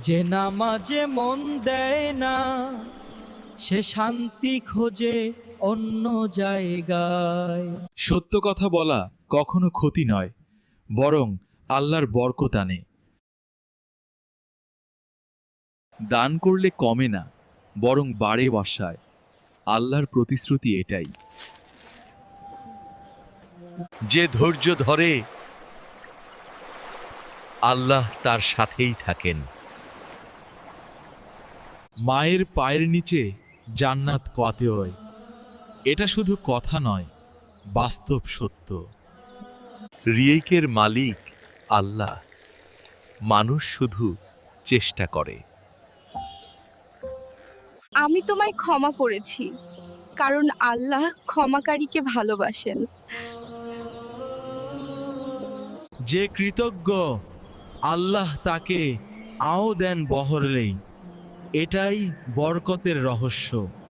যে নামাজে মন দেয় না সে শান্তি খোঁজে অন্য জায়গায়। সত্য কথা বলা কখনো ক্ষতি নয়, বরং আল্লাহর বরকত আনে। দান করলে কমে না, বরং বাড়ে বসায়। আল্লাহর প্রতিশ্রুতি এটাই। যে ধৈর্য ধরে আল্লাহ তার সাথেই থাকেন। মায়ের পায়ের নিচে জান্নাত কত হয়, এটা শুধু কথা নয়, বাস্তব সত্য। রিয়েকের মালিক আল্লাহ, মানুষ শুধু চেষ্টা করে। আমি তোমায় ক্ষমা করেছি, কারণ আল্লাহ ক্ষমাকারীকে ভালোবাসেন। যে কৃতজ্ঞ আল্লাহ তাকে আও দেন বহরেই। এটাই বরকতের রহস্য।